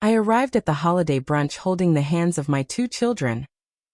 I arrived at the holiday brunch holding the hands of my two children,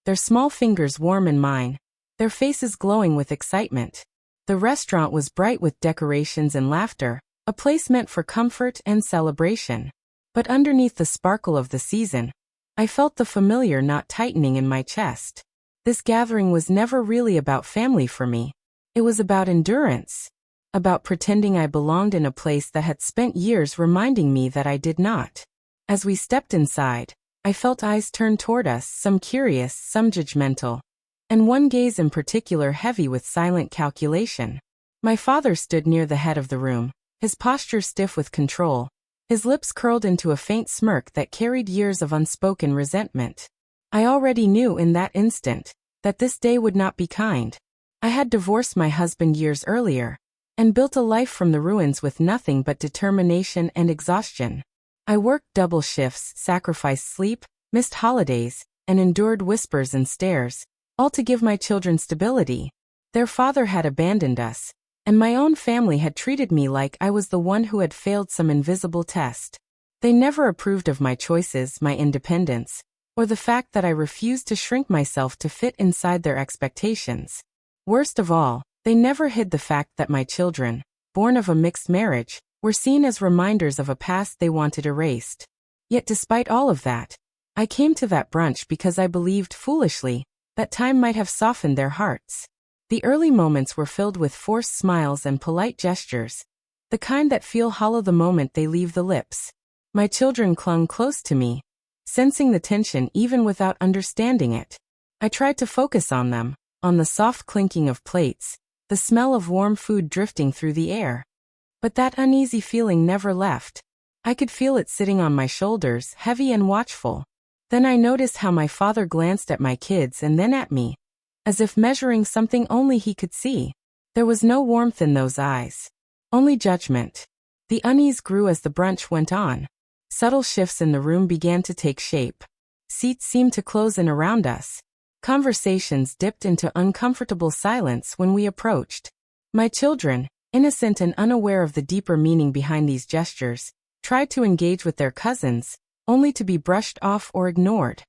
their small fingers warm in mine, their faces glowing with excitement. The restaurant was bright with decorations and laughter, a place meant for comfort and celebration. But underneath the sparkle of the season, I felt the familiar knot tightening in my chest. This gathering was never really about family for me. It was about endurance, about pretending I belonged in a place that had spent years reminding me that I did not. As we stepped inside, I felt eyes turn toward us, some curious, some judgmental, and one gaze in particular heavy with silent calculation. My father stood near the head of the room, his posture stiff with control, his lips curled into a faint smirk that carried years of unspoken resentment. I already knew in that instant that this day would not be kind. I had divorced my husband years earlier and built a life from the ruins with nothing but determination and exhaustion. I worked double shifts, sacrificed sleep, missed holidays, and endured whispers and stares, all to give my children stability. Their father had abandoned us, and my own family had treated me like I was the one who had failed some invisible test. They never approved of my choices, my independence, or the fact that I refused to shrink myself to fit inside their expectations. Worst of all, they never hid the fact that my children, born of a mixed marriage, were seen as reminders of a past they wanted erased. Yet despite all of that, I came to that brunch because I believed foolishly that time might have softened their hearts. The early moments were filled with forced smiles and polite gestures, the kind that feel hollow the moment they leave the lips. My children clung close to me, sensing the tension even without understanding it. I tried to focus on them, on the soft clinking of plates, the smell of warm food drifting through the air. But that uneasy feeling never left. I could feel it sitting on my shoulders, heavy and watchful. Then I noticed how my father glanced at my kids and then at me, as if measuring something only he could see. There was no warmth in those eyes, only judgment. The unease grew as the brunch went on. Subtle shifts in the room began to take shape. Seats seemed to close in around us. Conversations dipped into uncomfortable silence when we approached. My children, innocent and unaware of the deeper meaning behind these gestures, tried to engage with their cousins, only to be brushed off or ignored.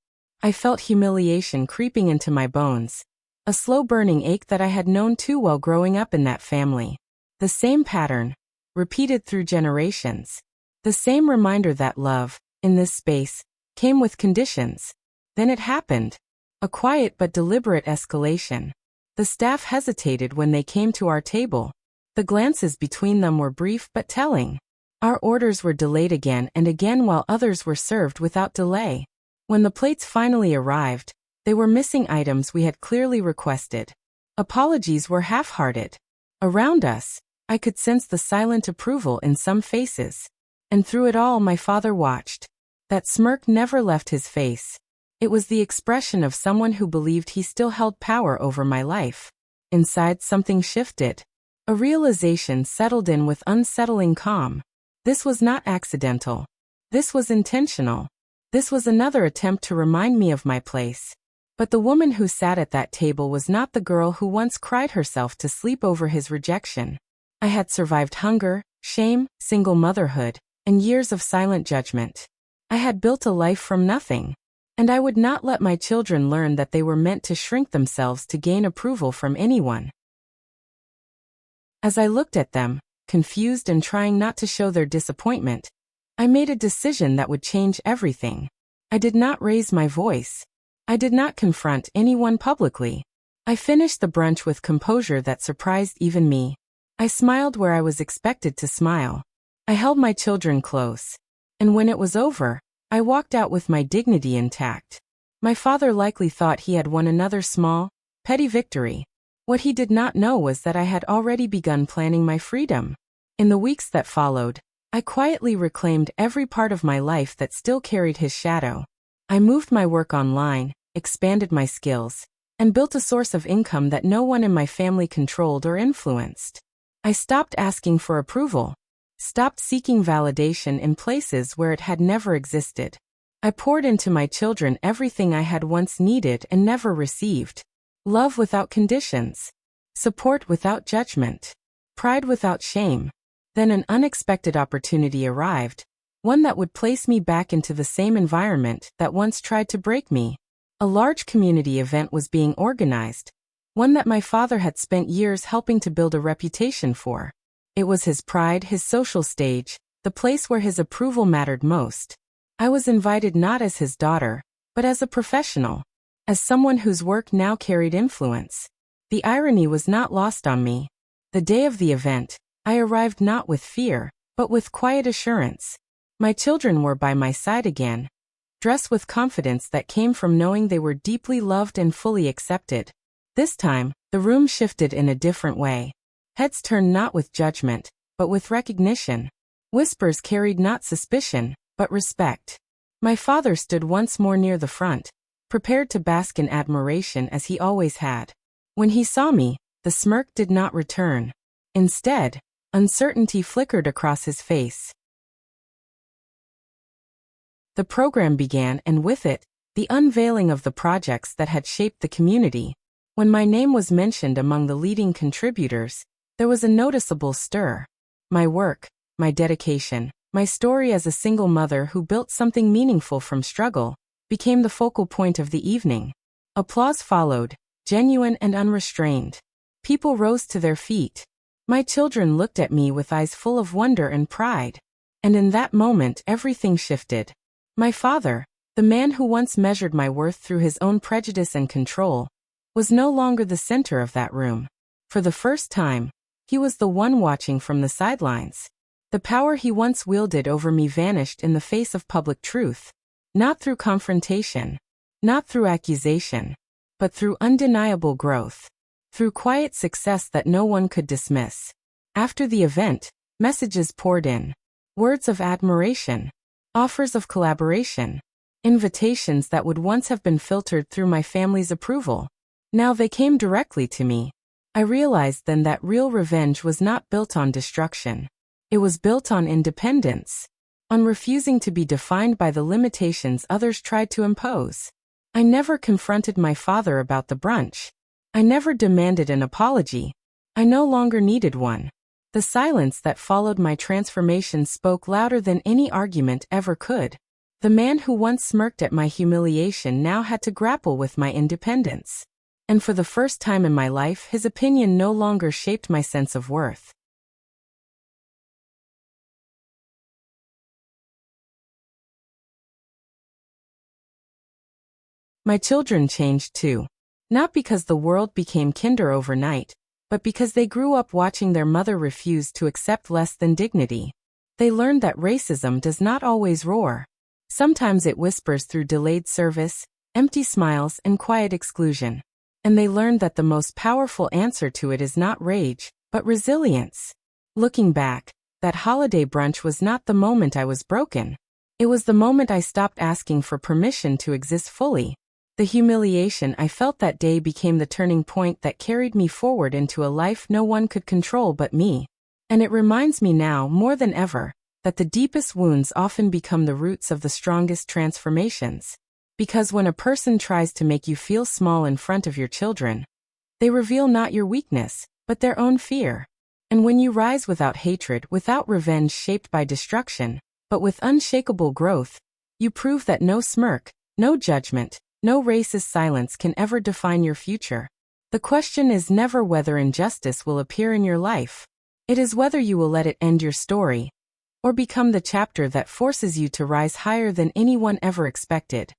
I felt humiliation creeping into my bones, a slow burning ache that I had known too well growing up in that family. The same pattern, repeated through generations. The same reminder that love, in this space, came with conditions. Then it happened. A quiet but deliberate escalation. The staff hesitated when they came to our table. The glances between them were brief but telling. Our orders were delayed again and again while others were served without delay. When the plates finally arrived, they were missing items we had clearly requested. Apologies were half-hearted. Around us, I could sense the silent approval in some faces. And through it all my father watched. That smirk never left his face. It was the expression of someone who believed he still held power over my life. Inside something shifted. A realization settled in with unsettling calm. This was not accidental. This was intentional. This was another attempt to remind me of my place. But the woman who sat at that table was not the girl who once cried herself to sleep over his rejection. I had survived hunger, shame, single motherhood, and years of silent judgment. I had built a life from nothing. And I would not let my children learn that they were meant to shrink themselves to gain approval from anyone. As I looked at them, confused and trying not to show their disappointment, I made a decision that would change everything. I did not raise my voice. I did not confront anyone publicly. I finished the brunch with composure that surprised even me. I smiled where I was expected to smile. I held my children close. And when it was over, I walked out with my dignity intact. My father likely thought he had won another small, petty victory. What he did not know was that I had already begun planning my freedom. In the weeks that followed, I quietly reclaimed every part of my life that still carried his shadow. I moved my work online, expanded my skills, and built a source of income that no one in my family controlled or influenced. I stopped asking for approval. Stopped seeking validation in places where it had never existed. I poured into my children everything I had once needed and never received. Love without conditions. Support without judgment. Pride without shame. Then an unexpected opportunity arrived. one that would place me back into the same environment that once tried to break me. A large community event was being organized, one that my father had spent years helping to build a reputation for. It was his pride, his social stage, the place where his approval mattered most. I was invited not as his daughter, but as a professional, as someone whose work now carried influence. The irony was not lost on me. The day of the event, I arrived not with fear, but with quiet assurance. My children were by my side again, dressed with confidence that came from knowing they were deeply loved and fully accepted. This time, the room shifted in a different way. Heads turned not with judgment, but with recognition. Whispers carried not suspicion, but respect. My father stood once more near the front, prepared to bask in admiration as he always had. When he saw me, the smirk did not return. Instead, uncertainty flickered across his face. The program began, and with it, the unveiling of the projects that had shaped the community. When my name was mentioned among the leading contributors, there was a noticeable stir. My work, my dedication, my story as a single mother who built something meaningful from struggle, became the focal point of the evening. Applause followed, genuine and unrestrained. People rose to their feet. My children looked at me with eyes full of wonder and pride. And in that moment, everything shifted. My father, the man who once measured my worth through his own prejudice and control, was no longer the center of that room. For the first time, he was the one watching from the sidelines. The power he once wielded over me vanished in the face of public truth, not through confrontation, not through accusation, but through undeniable growth, through quiet success that no one could dismiss. After the event, messages poured in, words of admiration, offers of collaboration, invitations that would once have been filtered through my family's approval. Now they came directly to me. I realized then that real revenge was not built on destruction. It was built on independence, on refusing to be defined by the limitations others tried to impose. I never confronted my father about the brunch. I never demanded an apology. I no longer needed one. The silence that followed my transformation spoke louder than any argument ever could. The man who once smirked at my humiliation now had to grapple with my independence. And for the first time in my life, his opinion no longer shaped my sense of worth. My children changed too. Not because the world became kinder overnight, but because they grew up watching their mother refuse to accept less than dignity. They learned that racism does not always roar. Sometimes it whispers through delayed service, empty smiles, and quiet exclusion. And they learned that the most powerful answer to it is not rage, but resilience. Looking back, that holiday brunch was not the moment I was broken. It was the moment I stopped asking for permission to exist fully. The humiliation I felt that day became the turning point that carried me forward into a life no one could control but me. And it reminds me now, more than ever, that the deepest wounds often become the roots of the strongest transformations. Because when a person tries to make you feel small in front of your children, they reveal not your weakness, but their own fear. And when you rise without hatred, without revenge shaped by destruction, but with unshakable growth, you prove that no smirk, no judgment, no racist silence can ever define your future. The question is never whether injustice will appear in your life. It is whether you will let it end your story, or become the chapter that forces you to rise higher than anyone ever expected.